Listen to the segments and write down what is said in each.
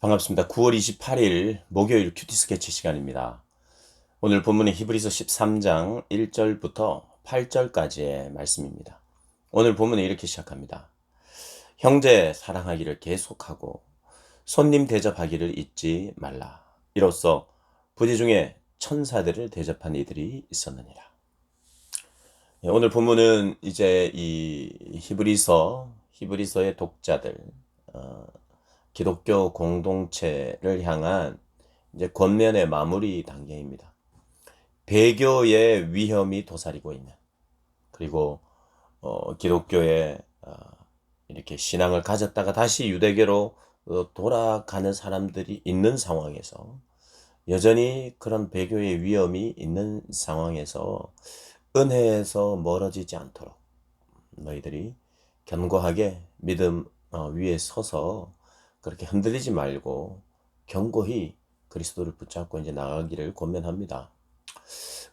반갑습니다. 9월 28일 목요일 큐티 스케치 시간입니다. 오늘 본문은 히브리서 13장 1절부터 8절까지의 말씀입니다. 오늘 본문은 이렇게 시작합니다. 형제 사랑하기를 계속하고 손님 대접하기를 잊지 말라. 이로써 부지 중에 천사들을 대접한 이들이 있었느니라. 오늘 본문은 이제 이 히브리서의 독자들, 기독교 공동체를 향한 이제 권면의 마무리 단계입니다. 배교의 위험이 도사리고 있는, 그리고 기독교에 이렇게 신앙을 가졌다가 다시 유대교로 돌아가는 사람들이 있는 상황에서, 여전히 그런 배교의 위험이 있는 상황에서 은혜에서 멀어지지 않도록 너희들이 견고하게 믿음 위에 서서 그렇게 흔들리지 말고 견고히 그리스도를 붙잡고 이제 나가기를 권면합니다.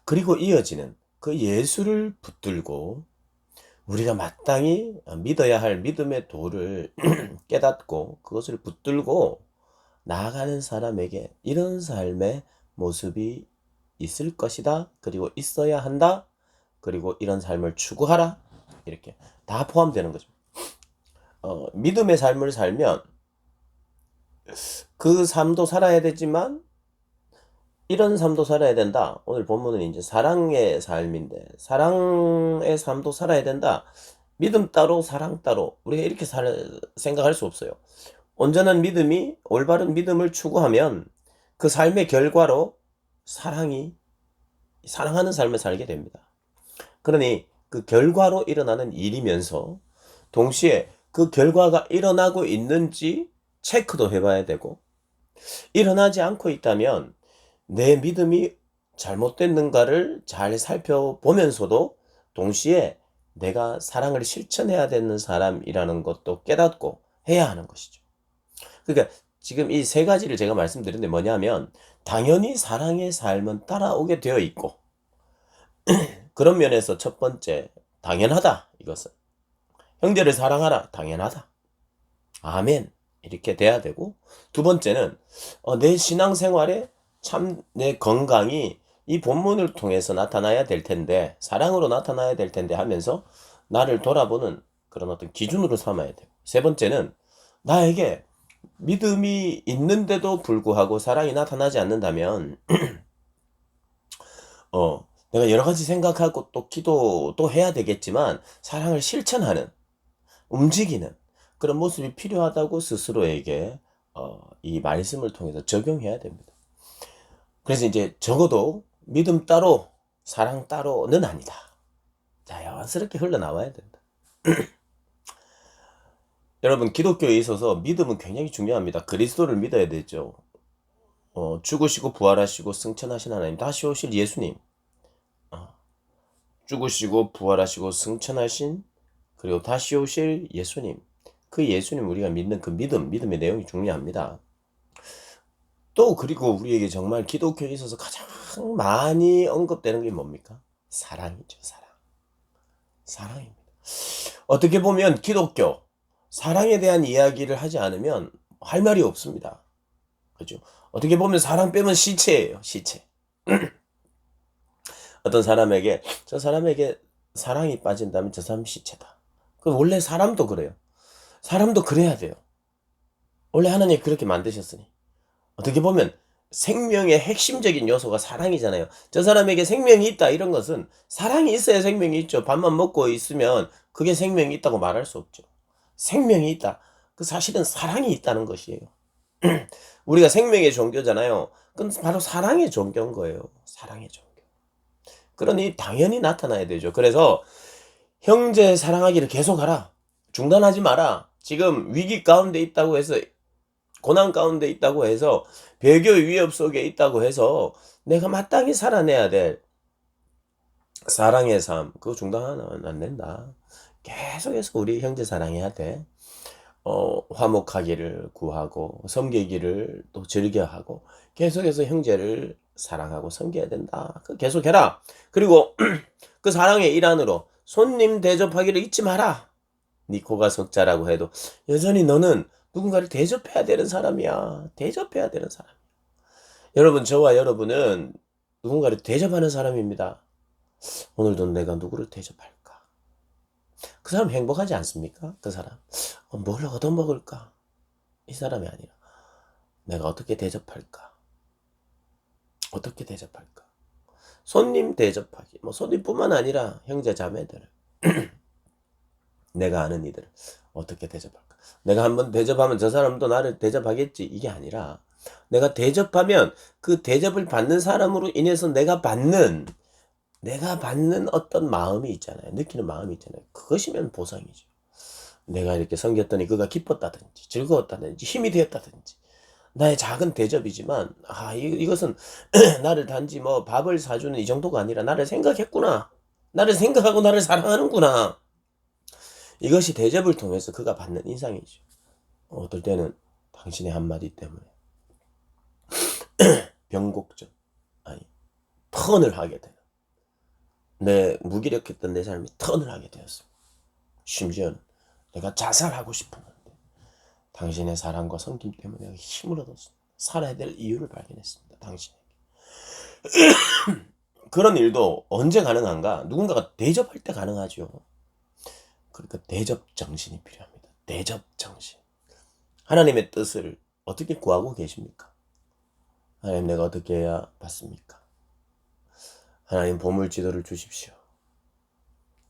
그리고 이어지는 그 예수를 붙들고 우리가 마땅히 믿어야 할 믿음의 도를 깨닫고 그것을 붙들고 나아가는 사람에게 이런 삶의 모습이 있을 것이다. 그리고 있어야 한다. 그리고 이런 삶을 추구하라. 이렇게 다 포함되는 거죠. 믿음의 삶을 살면 그 삶도 살아야 되지만 이런 삶도 살아야 된다. 오늘 본문은 이제 사랑의 삶인데 사랑의 삶도 살아야 된다. 믿음 따로 사랑 따로 우리가 이렇게 생각할 수 없어요. 온전한 믿음이 올바른 믿음을 추구하면 그 삶의 결과로 사랑하는 삶을 살게 됩니다. 그러니 그 결과로 일어나는 일이면서 동시에 그 결과가 일어나고 있는지 체크도 해봐야 되고, 일어나지 않고 있다면 내 믿음이 잘못됐는가를 잘 살펴보면서도 동시에 내가 사랑을 실천해야 되는 사람이라는 것도 깨닫고 해야 하는 것이죠. 그러니까 지금 이 세 가지를 제가 말씀드렸는데 뭐냐면, 당연히 사랑의 삶은 따라오게 되어 있고, 그런 면에서 첫 번째, 당연하다. 이것은 형제를 사랑하라. 당연하다. 아멘. 이렇게 돼야 되고, 두 번째는 내 신앙생활에 참 내 건강이 이 본문을 통해서 나타나야 될 텐데, 사랑으로 나타나야 될 텐데 하면서 나를 돌아보는 그런 어떤 기준으로 삼아야 돼요. 세 번째는 나에게 믿음이 있는데도 불구하고 사랑이 나타나지 않는다면 내가 여러 가지 생각하고 또 기도도 해야 되겠지만 사랑을 실천하는, 움직이는 그런 모습이 필요하다고 스스로에게 이 말씀을 통해서 적용해야 됩니다. 그래서 이제 적어도 믿음 따로 사랑 따로는 아니다. 자연스럽게 흘러나와야 된다. 여러분, 기독교에 있어서 믿음은 굉장히 중요합니다. 그리스도를 믿어야 되죠. 죽으시고 부활하시고 승천하신 하나님, 다시 오실 예수님, 죽으시고 부활하시고 승천하신, 그리고 다시 오실 예수님, 그 예수님, 우리가 믿는 그 믿음의 내용이 중요합니다. 또 그리고 우리에게 정말 기독교에 있어서 가장 많이 언급되는 게 뭡니까? 사랑이죠. 사랑입니다. 어떻게 보면 기독교 사랑에 대한 이야기를 하지 않으면 할 말이 없습니다. 그죠? 어떻게 보면 사랑 빼면 시체예요. 시체. 어떤 사람에게, 저 사람에게 사랑이 빠진다면 저 사람 시체다. 그 원래 사람도 그래요. 사람도 그래야 돼요. 원래 하나님이 그렇게 만드셨으니. 어떻게 보면 생명의 핵심적인 요소가 사랑이잖아요. 저 사람에게 생명이 있다, 이런 것은 사랑이 있어야 생명이 있죠. 밥만 먹고 있으면 그게 생명이 있다고 말할 수 없죠. 생명이 있다. 그 사실은 사랑이 있다는 것이에요. 우리가 생명의 종교잖아요. 그건 바로 사랑의 종교인 거예요. 사랑의 종교. 그러니 당연히 나타나야 되죠. 그래서 형제 사랑하기를 계속하라. 중단하지 마라. 지금 위기 가운데 있다고 해서, 고난 가운데 있다고 해서, 배교의 위협 속에 있다고 해서 내가 마땅히 살아내야 될 사랑의 삶, 그거 중단하면 안 된다. 계속해서 우리 형제 사랑해야 돼. 화목하기를 구하고 섬기기를 또 즐겨하고 계속해서 형제를 사랑하고 섬겨야 된다. 그 계속해라. 그리고 그 사랑의 일환으로 손님 대접하기를 잊지 마라. 네 코가 석자라고 해도 여전히 너는 누군가를 대접해야 되는 사람이야. 대접해야 되는 사람. 여러분, 저와 여러분은 누군가를 대접하는 사람입니다. 오늘도 내가 누구를 대접할까? 그 사람 행복하지 않습니까? 그 사람. 뭘 얻어먹을까? 이 사람이 아니라 내가 어떻게 대접할까? 어떻게 대접할까? 손님 대접하기. 뭐 손님뿐만 아니라 형제 자매들, 내가 아는 이들을 어떻게 대접할까? 내가 한번 대접하면 저 사람도 나를 대접하겠지. 이게 아니라 내가 대접하면 그 대접을 받는 사람으로 인해서 내가 받는 어떤 마음이 있잖아요. 느끼는 마음이 있잖아요. 그것이면 보상이죠. 내가 이렇게 섬겼더니 그가 기뻤다든지 즐거웠다든지 힘이 되었다든지 나의 작은 대접이지만 이것은 나를 단지 뭐 밥을 사주는 이 정도가 아니라 나를 생각했구나. 나를 생각하고 나를 사랑하는구나. 이것이 대접을 통해서 그가 받는 인상이죠. 어떨 때는 당신의 한마디 때문에 변곡점, 턴을 하게 돼요. 내 무기력했던 내 삶이 턴을 하게 되었습니다. 심지어는 내가 자살하고 싶었는데 당신의 사랑과 섬김 때문에 내가 힘을 얻었습니다. 살아야 될 이유를 발견했습니다. 당신에게. 그런 일도 언제 가능한가? 누군가가 대접할 때 가능하죠. 그러니까 대접 정신이 필요합니다. 대접 정신. 하나님의 뜻을 어떻게 구하고 계십니까? 하나님, 내가 어떻게 해야 받습니까? 하나님, 보물 지도를 주십시오.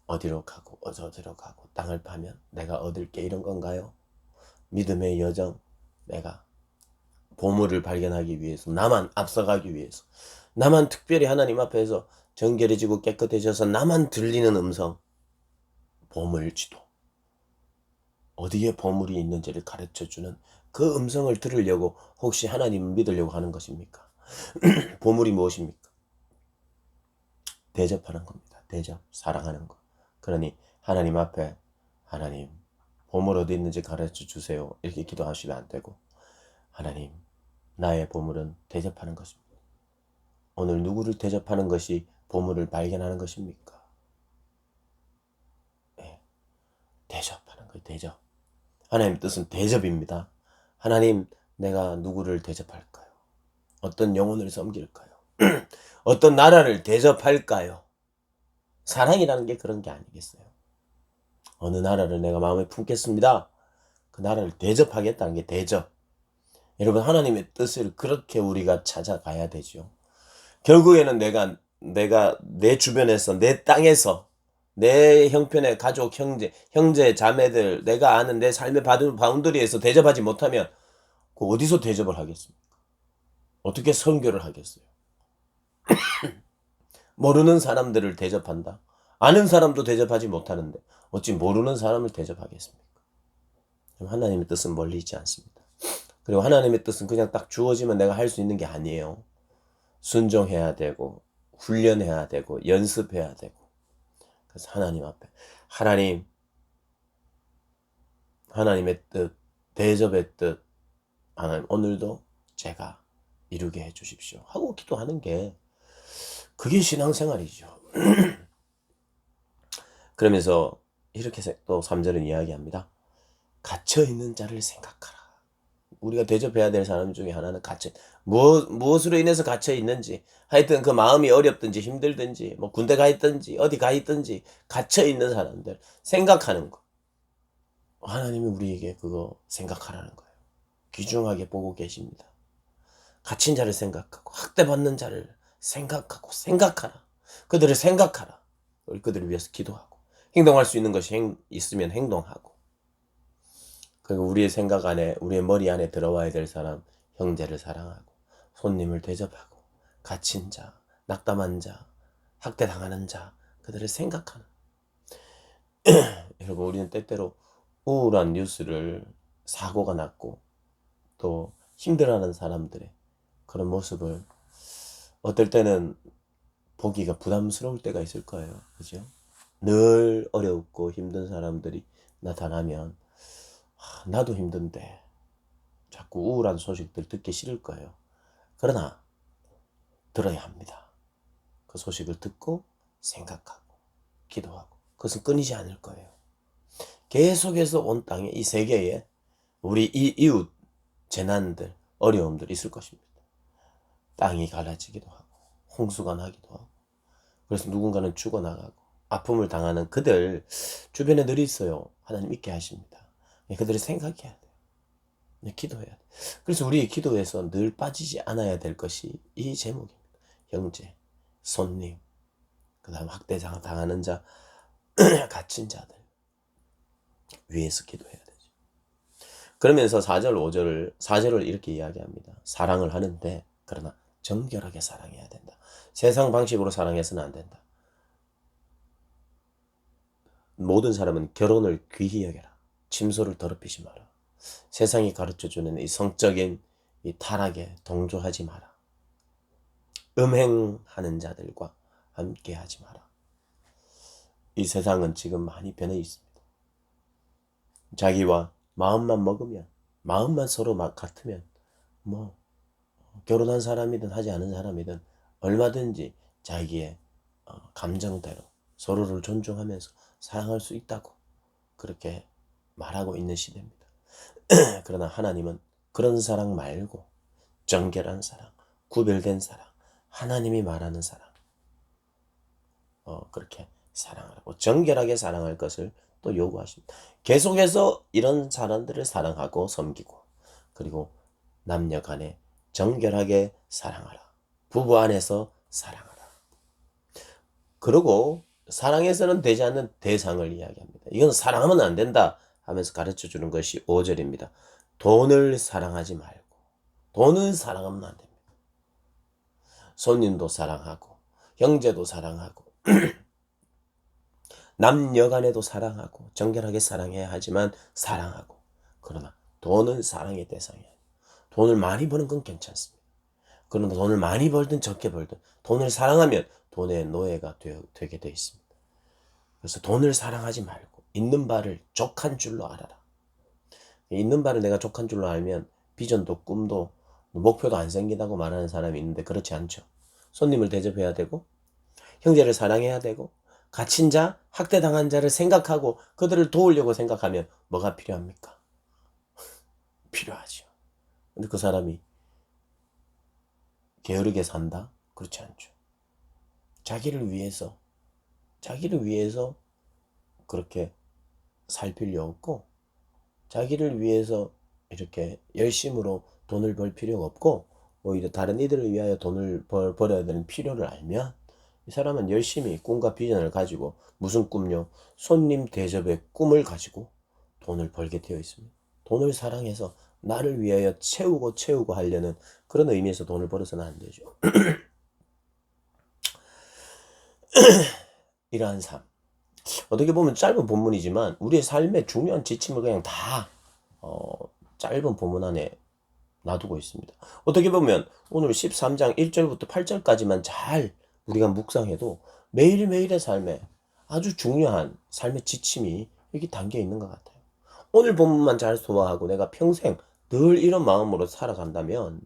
어디로 가고 어디로 가고 땅을 파면 내가 얻을 게 이런 건가요? 믿음의 여정, 내가 보물을 발견하기 위해서, 나만 앞서가기 위해서, 나만 특별히 하나님 앞에서 정결해지고 깨끗해져서 나만 들리는 음성, 보물지도, 어디에 보물이 있는지를 가르쳐주는 그 음성을 들으려고 혹시 하나님을 믿으려고 하는 것입니까? 보물이 무엇입니까? 대접하는 겁니다. 대접, 사랑하는 것. 그러니 하나님 앞에, 하나님 보물 어디 있는지 가르쳐 주세요, 이렇게 기도하시면 안 되고, 하나님, 나의 보물은 대접하는 것입니다. 오늘 누구를 대접하는 것이 보물을 발견하는 것입니까? 네. 대접하는 거예요. 대접. 하나님 뜻은 대접입니다. 하나님, 내가 누구를 대접할까요? 어떤 영혼을 섬길까요? 어떤 나라를 대접할까요? 사랑이라는 게 그런 게 아니겠어요? 어느 나라를 내가 마음에 품겠습니다. 그 나라를 대접하겠다는 게 대접. 여러분, 하나님의 뜻을 그렇게 우리가 찾아가야 되죠. 결국에는 내가 내 주변에서, 내 땅에서, 내 형편의 가족, 형제, 자매들, 내가 아는 내 삶의 바운더리에서 대접하지 못하면 그 어디서 대접을 하겠습니까? 어떻게 선교를 하겠어요? 모르는 사람들을 대접한다. 아는 사람도 대접하지 못하는데 어찌 모르는 사람을 대접하겠습니까? 하나님의 뜻은 멀리 있지 않습니다. 그리고 하나님의 뜻은 그냥 딱 주어지면 내가 할 수 있는 게 아니에요. 순종해야 되고 훈련해야 되고 연습해야 되고. 그래서 하나님 앞에, 하나님의 뜻, 대접의 뜻, 하나님 오늘도 제가 이루게 해주십시오 하고 기도하는 게 그게 신앙생활이죠. 그러면서 이렇게 또 3절은 이야기합니다. 갇혀있는 자를 생각하라. 우리가 대접해야 될 사람 중에 하나는 무엇으로 인해서 갇혀있는지, 하여튼 그 마음이 어렵든지 힘들든지 뭐 군대 가 있든지 어디 가 있든지 갇혀있는 사람들 생각하는 거. 하나님이 우리에게 그거 생각하라는 거예요. 귀중하게 보고 계십니다. 갇힌 자를 생각하고 학대받는 자를 생각하라. 그들을 생각하라. 우리 그들을 위해서 기도하고 행동할 수 있는 것이 있으면 행동하고, 그리고 우리의 생각 안에, 우리의 머리 안에 들어와야 될 사람, 형제를 사랑하고 손님을 대접하고 갇힌 자, 낙담한 자, 학대당하는 자, 그들을 생각하는. 여러분, 우리는 때때로 우울한 뉴스를, 사고가 났고 또 힘들어하는 사람들의 그런 모습을 어떨 때는 보기가 부담스러울 때가 있을 거예요. 그죠? 늘 어렵고 힘든 사람들이 나타나면 나도 힘든데 자꾸 우울한 소식들 듣기 싫을 거예요. 그러나 들어야 합니다. 그 소식을 듣고 생각하고 기도하고, 그것은 끊이지 않을 거예요. 계속해서 온 땅에, 이 세계에 우리 이 이웃 재난들, 어려움들 있을 것입니다. 땅이 갈라지기도 하고 홍수가 나기도 하고 그래서 누군가는 죽어나가고 아픔을 당하는 그들 주변에 늘 있어요. 하나님 있게 하십니다. 그들이 생각해야 돼요. 기도해야 돼요. 그래서 우리의 기도에서 늘 빠지지 않아야 될 것이 이 제목입니다. 형제, 손님, 그 다음 학대 당하는 자, 갇힌 자들 위해서 기도해야 되죠. 그러면서 4절을 이렇게 이야기합니다. 사랑을 하는데 그러나 정결하게 사랑해야 된다. 세상 방식으로 사랑해서는 안 된다. 모든 사람은 결혼을 귀히 여겨라. 침소를 더럽히지 마라. 세상이 가르쳐주는 이 성적인 이 타락에 동조하지 마라. 음행하는 자들과 함께 하지 마라. 이 세상은 지금 많이 변해 있습니다. 자기와 마음만 먹으면, 마음만 서로 같으면 결혼한 사람이든 하지 않은 사람이든 얼마든지 자기의 감정대로 서로를 존중하면서 사랑할 수 있다고 그렇게 말하고 있는 시대입니다. 그러나 하나님은 그런 사랑 말고 정결한 사랑, 구별된 사랑, 하나님이 말하는 사랑, 그렇게 사랑하고 정결하게 사랑할 것을 또 요구하십니다. 계속해서 이런 사람들을 사랑하고 섬기고 그리고 남녀 간에 정결하게 사랑하라. 부부 안에서 사랑하라. 그리고 사랑해서는 되지 않는 대상을 이야기합니다. 이건 사랑하면 안 된다 하면서 가르쳐주는 것이 5절입니다. 돈을 사랑하지 말고 돈을 사랑하면 안 됩니다. 손님도 사랑하고 형제도 사랑하고 남녀간에도 사랑하고 정결하게 사랑해야 하지만 사랑하고 그러나 돈은 사랑의 대상이에요. 돈을 많이 버는 건 괜찮습니다. 그러나 돈을 많이 벌든 적게 벌든 돈을 사랑하면 돈의 노예가 되게 되어 있습니다. 그래서 돈을 사랑하지 말고 있는 바를 족한 줄로 알아라. 있는 바를 내가 족한 줄로 알면 비전도 꿈도 목표도 안 생긴다고 말하는 사람이 있는데 그렇지 않죠. 손님을 대접해야 되고 형제를 사랑해야 되고 갇힌 자, 학대당한 자를 생각하고 그들을 도우려고 생각하면 뭐가 필요합니까? 필요하죠. 근데 그 사람이 게으르게 산다? 그렇지 않죠. 자기를 위해서 그렇게 살 필요 없고 자기를 위해서 이렇게 열심으로 돈을 벌 필요가 없고 오히려 다른 이들을 위하여 돈을 벌어야 되는 필요를 알면 이 사람은 열심히 꿈과 비전을 가지고 무슨 꿈요? 손님 대접의 꿈을 가지고 돈을 벌게 되어 있습니다. 돈을 사랑해서 나를 위하여 채우고 하려는 그런 의미에서 돈을 벌어서는 안 되죠. 이러한 삶. 어떻게 보면 짧은 본문이지만 우리의 삶의 중요한 지침을 그냥 다 짧은 본문 안에 놔두고 있습니다. 어떻게 보면 오늘 13장 1절부터 8절까지만 잘 우리가 묵상해도 매일매일의 삶에 아주 중요한 삶의 지침이 여기 담겨 있는 것 같아요. 오늘 본문만 잘 소화하고 내가 평생 늘 이런 마음으로 살아간다면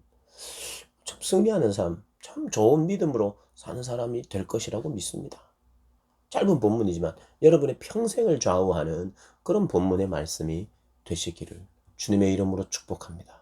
참 승리하는 삶, 참 좋은 믿음으로 사는 사람이 될 것이라고 믿습니다. 짧은 본문이지만 여러분의 평생을 좌우하는 그런 본문의 말씀이 되시기를 주님의 이름으로 축복합니다.